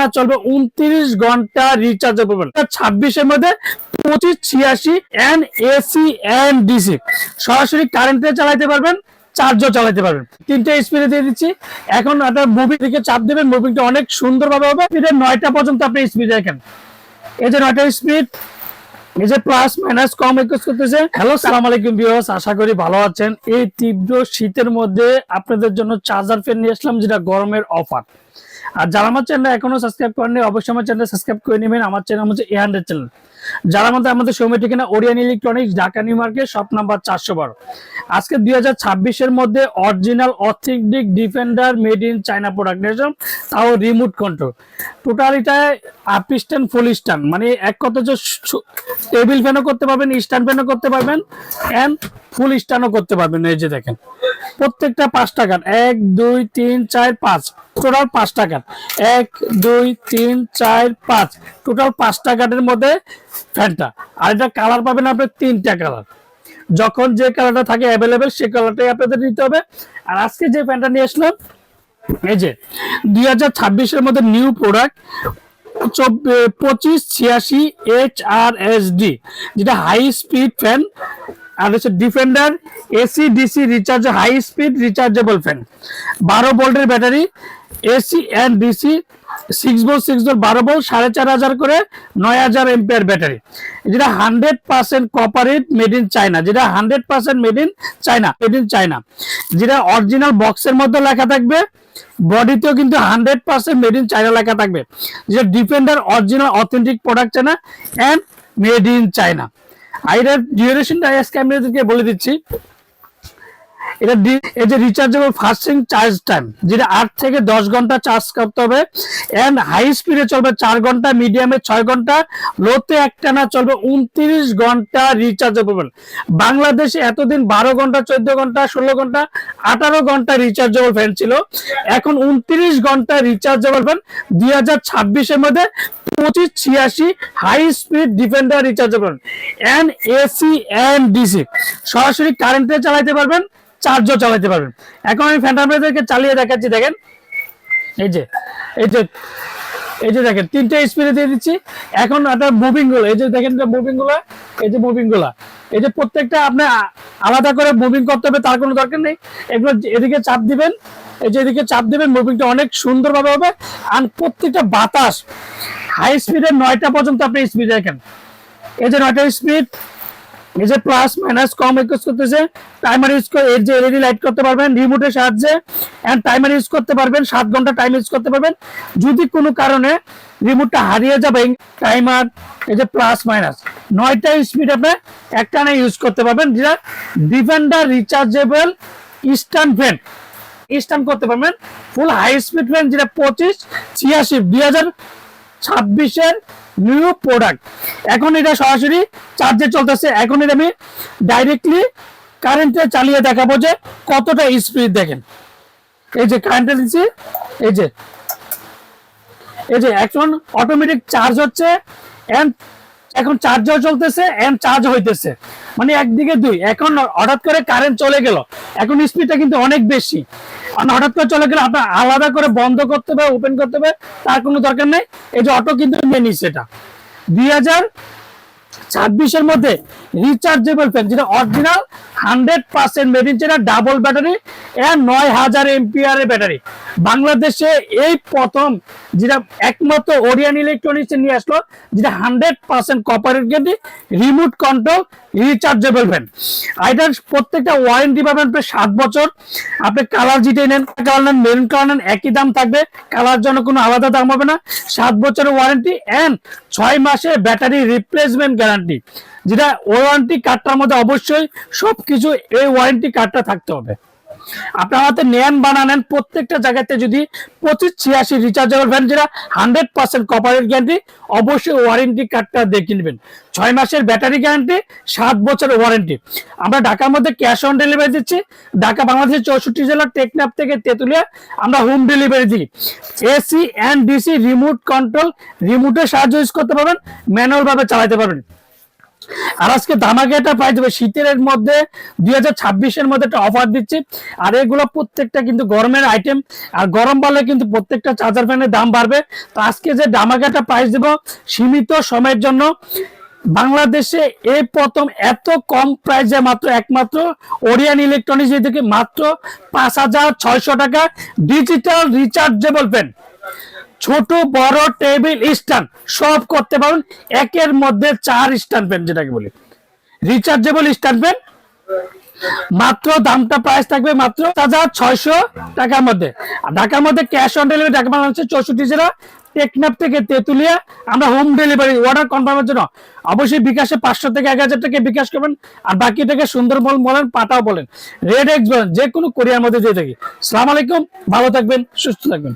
একটানা চলবে 29 ঘন্টা রিচার্জেবল। 26-এর মধ্যে 2586 এন্ড এসি এন্ড ডিসি সরাসরি কারেন্টে চালাতে পারবেন, চার্জও চালাতে পারবেন। 3টে স্পিডে দিয়ে দিচ্ছি। এখন আপনার মুভি দিকে চাপ দেবেন, মুভিংটা অনেক সুন্দরভাবে হবে। স্পিডের 9টা পর্যন্ত আপনি স্পিড দেখেন, এই যে 9টা স্পিড, এই যে প্লাস মাইনাস কম একুশ করতেছে। হ্যালো, সালাম আলাইকুম ভিউয়ার্স, আশা করি ভালো আছেন। এই তীব্র শীতের মধ্যে আপনাদের জন্য চার্জার ফ্যান নিয়ে আসলাম, যেটা গরমের অফার। আর যারা আমার চ্যানেল এখনো সাবস্ক্রাইব করেননি, অবশ্যই আমার চ্যানেল সাবস্ক্রাইব করে নেবেন। আমার চ্যানেল হচ্ছে A100 চ্যানেল। যারা আমাদের সময় ঠিকানা Orion electronics, Dhaka New Market, shop number 412। আজকে 2026-এর মধ্যে original authentic defender made in China product নিয়েছিলাম, তাও রিমোট কন্ট্রোল। টোটালিটায় আপ স্ট্যান্ড ফুল স্ট্যান্ড, মানে এক কথা হচ্ছে টেবিল ফ্যানও করতে পারবেন, স্ট্যান্ড ফ্যানও করতে পারবেন, এন্ড ফুল স্ট্যান্ডও করতে পারবেন। এই যে দেখেন, প্রত্যেকটা 5 টাকার, 1 2 3 4 5, টোটাল 5 টাকার, 1 2 3 4 5, টোটাল 5 টাকার মধ্যে ফ্যানটা। আর এটা কালার পাবেন আপনি 3টা কালার। যখন যে কালারটা থাকে অ্যাভেলেবেল, সেই কালারটাই আপনাদের নিতে হবে। আর আজকে যে ফ্যানটা নিয়ে আসলাম, এই যে 2026-এর মধ্যে নিউ প্রোডাক্ট 2586 HRSD, যেটা হাই স্পিড ফ্যান। আর হচ্ছে defender AC DC recharge, high speed rechargeable fan. 12 ভোল্টের battery, AC and DC 6 volt 6 volt 12 volt, 4500 করে 9000 এম্পিয়ার ব্যাটারি। যেটা 100% কপারেট মেড ইন চায়না, যেটা 100% মেড ইন চায়না, যেটা অরিজিনাল বক্সের মধ্যে লেখা থাকবে, বডিতেও কিন্তু 100% মেড ইন চায়না লেখা থাকবে। যেটা defender original authentic product China and made in China. আর এটার ডিউরেশনটা আজকে আমি আপনাদেরকে বলে দিচ্ছি। এটা এই যে রিচার্জেবল ফাস্টিং চার্জ টাইম, যেটা 8 থেকে 10 ঘন্টা চার্জ করতে হবে, এন্ড হাই স্পিডে চলবে 4 ঘন্টা, মিডিয়ামে 6 ঘন্টা, লোতে একটানা চলবে 29 ঘন্টা রিচার্জেবল। বাংলাদেশে এতদিন 12 ঘন্টা, 14 ঘন্টা, 16 ঘন্টা, 18 ঘন্টা রিচার্জেবল ফ্যান ছিল। এখন 29 ঘন্টা রিচার্জেবল ফ্যান 2026-এর মধ্যে 2586 high speed defender rechargeable and AC and DC সরাসরি কারেন্টে চালাতে পারবেন, চার্জও চালাতে পারবেন। এখন আমি ফ্যানটা আপনাদেরকে চালিয়ে দেখাচ্ছি। দেখেন, এই যে দেখেন 3টে স্পিডে দিয়ে দিচ্ছি। এখন আপনার মুভিং গুলো, এই যে দেখেন মুভিং গুলো, এই যে প্রত্যেকটা আপনি আলাদা করে মুভিং করতে হবে, তার কোনো দরকার নেই। এগুলো এদিকে চাপ দিবেন, এই যে এদিকে চাপ দিবেন, মুভিংটা অনেক সুন্দরভাবে হবে। আর প্রত্যেকটা বাতাস হাই স্পিডের 9টা পর্যন্ত আপনি স্পিড দেখেন, এই যে 9টা স্পিড, এই যে প্লাস মাইনাস কম একুশ করতেছে। টাইমার ইউজ করে এই যে এলইডি লাইট করতে পারবেন রিমোটের সাহায্যে, এন্ড টাইমার ইউজ করতে পারবেন, 7 ঘন্টা টাইম ইউজ করতে পারবেন। যদি কোনো কারণে রিমোটটা হারিয়ে যাবে, টাইমার, এই যে প্লাস মাইনাস 9টা স্পিড আপনি একটানা ইউজ করতে পারবেন। যেটা defender rechargeable stand fan, stand করতে পারবেন, ফুল হাই স্পিড ফ্যান, যেটা 2586 2026-এর নিউ প্রোডাক্ট। এখন এটা সরাসরি চার্জে চলতেছে। এখন এটা আমি ডাইরেক্টলি কারেন্টে চালিয়ে দেখাবো যে কতটা স্পিড। দেখেন, এই যে কারেন্টে দিচ্ছি, এই যে এখন অটোমেটিক চার্জ হচ্ছে, এন্ড এখন চার্জও চলতেছে এন্ড চার্জ হইতেছে, মানে একদিকে দুই। এখন হঠাৎ করে কারেন্ট চলে গেল, এখন স্পিডটা কিন্তু অনেক বেশি। হঠাৎ করে চলে গেলে আপনার আলাদা করে বন্ধ করতে হবে, ওপেন করতে হবে, তার কোনো দরকার নেই। এই যে অটো কিন্তু নিয়ে নিচ্ছে। এটা 2026-এর মধ্যে রিচার্জেবল ফ্যান, যেটা original 100% made in China, double battery এর 9000 এম্পিয়ারের ব্যাটারি। বাংলাদেশে এই প্রথম, যেটা একমাত্র ওরিয়ান ইলেকট্রনিক্স নিয়ে আসলো, যেটা 100% corporate guarantee, remote control rechargeable fan. আর এটার প্রত্যেকটা ওয়ারেন্টি পাবেন 7 বছর। আপনি কালার যেটাই নেন, কালার নেন, মেরুন কালার নেন, একই দাম থাকবে, কালার জন্য কোনো আলাদা দাম হবে না। 7 বছরের ওয়ারেন্টি এন্ড 6 মাসের ব্যাটারি রিপ্লেসমেন্ট গ্যারান্টি, যেটা ওয়ারেন্টি কার্ডটার মধ্যে অবশ্যই সবকিছু এই ওয়ারেন্টি কার্ডটা থাকতে হবে। আপনার হাতে নেন বা না নেন, প্রত্যেকটা জায়গাতে যদি 2586 রিচার্জেবল ফ্যান, যেটা 100% কপারেট গ্যারান্টি, অবশ্যই ওয়ারেন্টি কার্ডটা দেখে নেবেন। 6 মাসের ব্যাটারি গ্যারান্টি, 7 বছরের ওয়ারেন্টি। আমরা ঢাকার মধ্যে ক্যাশ অন ডেলিভারি দিচ্ছি। ঢাকা বাংলাদেশের 64 জেলার টেকনাফ থেকে তেতুলিয়া আমরা হোম ডেলিভারি দিই। AC and DC remote control, রিমোটের সাহায্যে ইউজ করতে পারবেন, ম্যানুয়াল ভাবে চালাতে পারবেন। আর আজকে ধামাকা একটা প্রাইস দেবে শীতের মধ্যে 2026-এর মধ্যে একটা অফার দিচ্ছি। আর এগুলো প্রত্যেকটা কিন্তু গরমের আইটেম, আর গরম বাড়লে কিন্তু প্রত্যেকটা চার্জার ফ্যানের দাম বাড়বে। তো আজকে যে ধামাকা একটা প্রাইস দেবো সীমিত সময়ের জন্য, বাংলাদেশে এই প্রথম এত কম প্রাইসে মাত্র একমাত্র ওরিয়ন ইলেকট্রনিক্স থেকে মাত্র 5,600 টাকা ডিজিটাল রিচার্জেবল ফ্যান, ছোট বড় টেবিল স্ট্যান্ড সব করতে পারুন। একের মধ্যে 4 স্ট্যান্ড ফ্যান, যেটাকে বলি রিচার্জেবল স্ট্যান্ড ফ্যান। মাত্র দামটা প্রাইস থাকবে মাত্র 5,600 টাকার মধ্যে। আর ঢাকার মধ্যে ক্যাশ অন ডেলিভারি, ঢাকা মানে হচ্ছে 64 জেলা, টেকনাফ থেকে তেতুলিয়া। আমরা হোম ডেলিভারি অর্ডার কনফার্মের জন্য অবশ্যই বিকাশে 500 থেকে 1,000 টাকা বিকাশ করবেন। আর বাকি টাকা সুন্দরবন বলেন, পাটাও বলেন, রেড এক্স বলেন, যে কোনো কোরিয়ার মধ্যে দিয়ে থাকি। আসসালামু আলাইকুম, ভালো থাকবেন, সুস্থ থাকবেন।